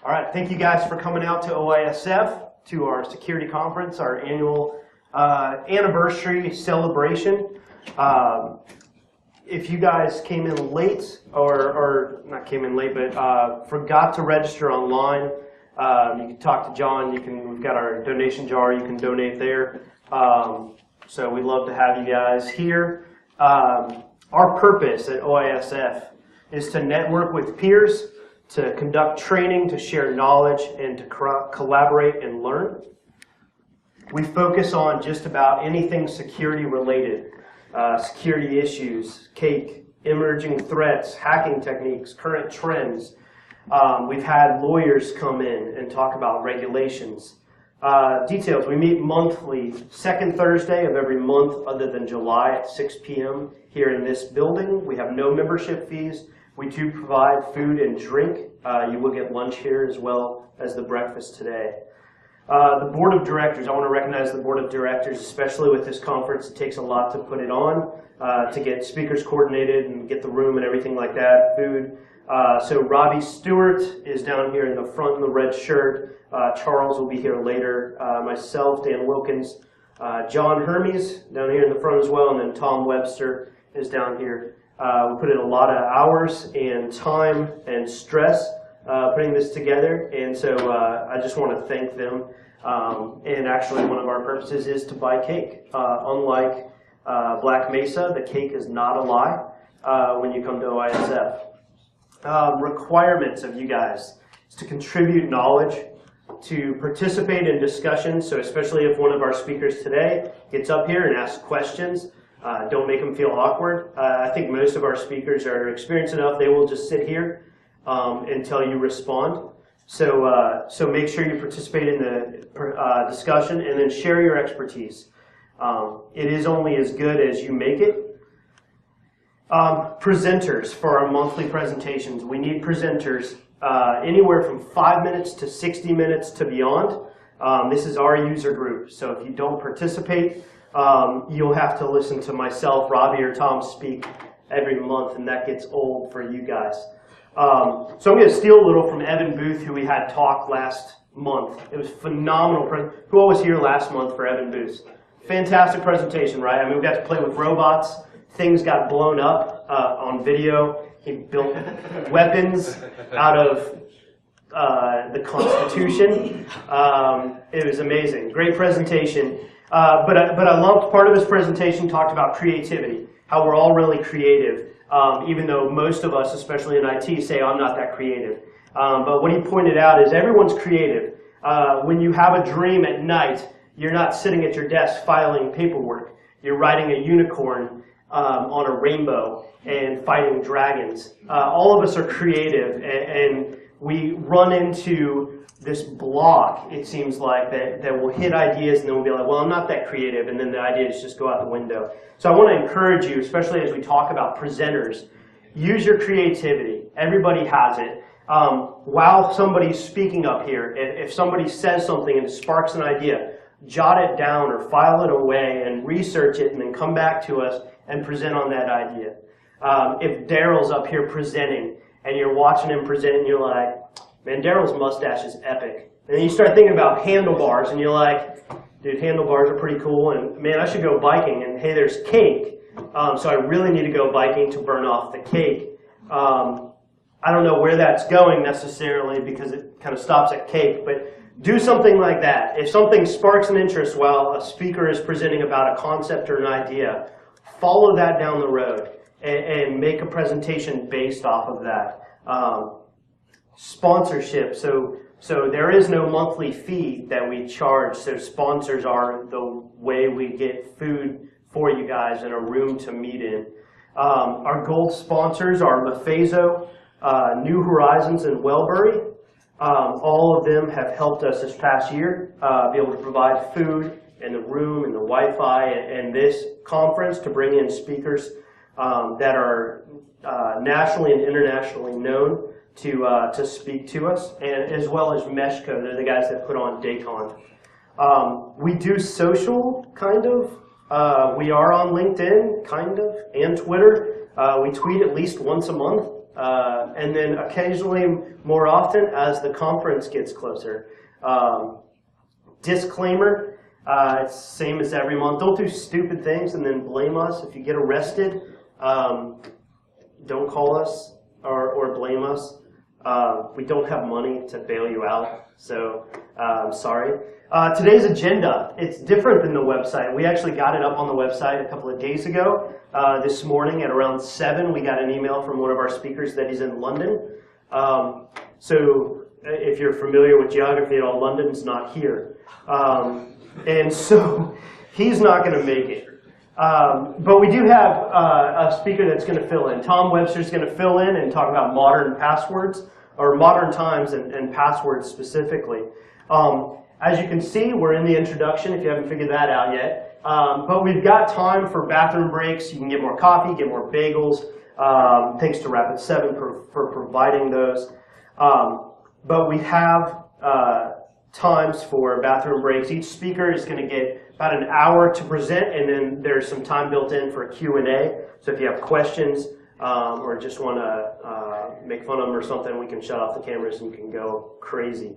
All right, thank you guys for coming out to OISF, to our security conference, our annual anniversary celebration. If you guys came in late, or not came in late, but forgot to register online, you can talk to John. We've got our donation jar. You can donate there. So we'd love to have you guys here. Our purpose at OISF is to network with peers, to conduct training, to share knowledge, and to collaborate and learn. We focus on just about anything security related, security issues, cake, emerging threats, hacking techniques, current trends. We've had lawyers come in and talk about regulations. Details, we meet monthly, second Thursday of every month other than July at 6 p.m. here in this building. We have no membership fees. We do provide food and drink. You will get lunch here as well as the breakfast today. The board of directors, I want to recognize the board of directors, especially with this conference. It takes a lot to put it on, to get speakers coordinated and get the room and everything like that, food. So Robbie Stewart is down here in the front in the red shirt. Charles will be here later. Myself, Dan Wilkins, John Hermes down here in the front as well, and then Tom Webster is down here. We put in a lot of hours and time and stress putting this together, and so I just want to thank them. And actually, one of our purposes is to buy cake. Unlike Black Mesa, the cake is not a lie when you come to OISF. Requirements of you guys is to contribute knowledge, to participate in discussions, so especially if one of our speakers today gets up here and asks questions, don't make them feel awkward. I think most of our speakers are experienced enough, they will just sit here until you respond. So make sure you participate in the discussion and then share your expertise. It is only as good as you make it. Presenters for our monthly presentations. We need presenters anywhere from 5 minutes to 60 minutes to beyond. This is our user group, so if you don't participate, you'll have to listen to myself, Robbie, or Tom speak every month, and that gets old for you guys. So I'm going to steal a little from Evan Booth, who we had talk last month. It was phenomenal. Who all was here last month for Evan Booth? Fantastic presentation, right? I mean, we got to play with robots. Things got blown up on video. He built weapons out of the Constitution. It was amazing. Great presentation. But I loved part of his presentation talked about creativity, how we're all really creative, even though most of us, especially in IT, say, I'm not that creative. But what he pointed out is everyone's creative. When you have a dream at night, you're not sitting at your desk filing paperwork. You're riding a unicorn on a rainbow and fighting dragons. All of us are creative, and we run into this block, it seems like, that will hit ideas, and then we'll be like, well, I'm not that creative, and then the ideas just go out the window. So I want to encourage you, especially as we talk about presenters, use your creativity. Everybody has it. While somebody's speaking up here, if somebody says something and it sparks an idea, jot it down or file it away and research it and then come back to us and present on that idea. If Daryl's up here presenting and you're watching him present and you're like, man, Daryl's mustache is epic. And then you start thinking about handlebars and you're like, dude, handlebars are pretty cool, and man, I should go biking, and hey, there's cake. So I really need to go biking to burn off the cake. I don't know where that's going necessarily because it kind of stops at cake, but do something like that. If something sparks an interest while a speaker is presenting about a concept or an idea, follow that down the road and make a presentation based off of that. Sponsorship. So there is no monthly fee that we charge. So sponsors are the way we get food for you guys and a room to meet in. Our gold sponsors are Mephaso, New Horizons, and Wellbury. All of them have helped us this past year be able to provide food and the room and the Wi-Fi and this conference to bring in speakers that are nationally and internationally known to speak to us, and as well as Meshco. They're the guys that put on Daycon. We do social, kind of. We are on LinkedIn, kind of, and Twitter. We tweet at least once a month. And then occasionally, more often, as the conference gets closer. Disclaimer, it's the same as every month. Don't do stupid things and then blame us. If you get arrested, don't call us or blame us. We don't have money to bail you out, so I'm sorry. Today's agenda, it's different than the website. We actually got it up on the website a couple of days ago. This morning at around 7, we got an email from one of our speakers that he's in London. So if you're familiar with geography at all, London's not here. And so he's not going to make it. But we do have a speaker that's going to fill in. Tom Webster's going to fill in and talk about modern passwords, or modern times and passwords specifically. As you can see, we're in the introduction if you haven't figured that out yet. But we've got time for bathroom breaks. You can get more coffee, get more bagels. Thanks to Rapid7 for providing those. But we have times for bathroom breaks. Each speaker is going to get about an hour to present, and then there's some time built in for Q&A. So if you have questions or just want to make fun of them or something, we can shut off the cameras and you can go crazy.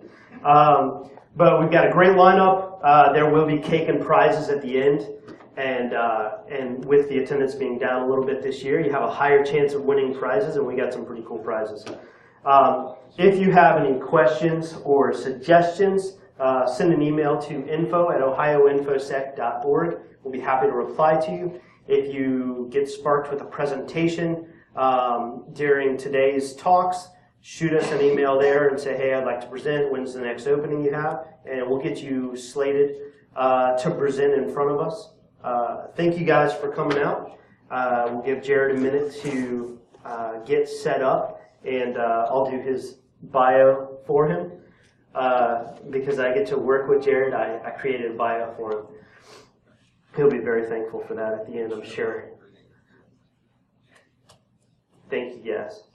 But we've got a great lineup. There will be cake and prizes at the end. And with the attendance being down a little bit this year, you have a higher chance of winning prizes, and we got some pretty cool prizes. If you have any questions or suggestions, send an email to info@ohioinfosec.org. We'll be happy to reply to you. If you get sparked with a presentation during today's talks, shoot us an email there and say, hey, I'd like to present. When's the next opening you have? And we'll get you slated to present in front of us. Thank you guys for coming out. We'll give Jared a minute to get set up, and I'll do his bio for him. Because I get to work with Jared, I created a bio for him. He'll be very thankful for that at the end, I'm sure. Thank you, guys.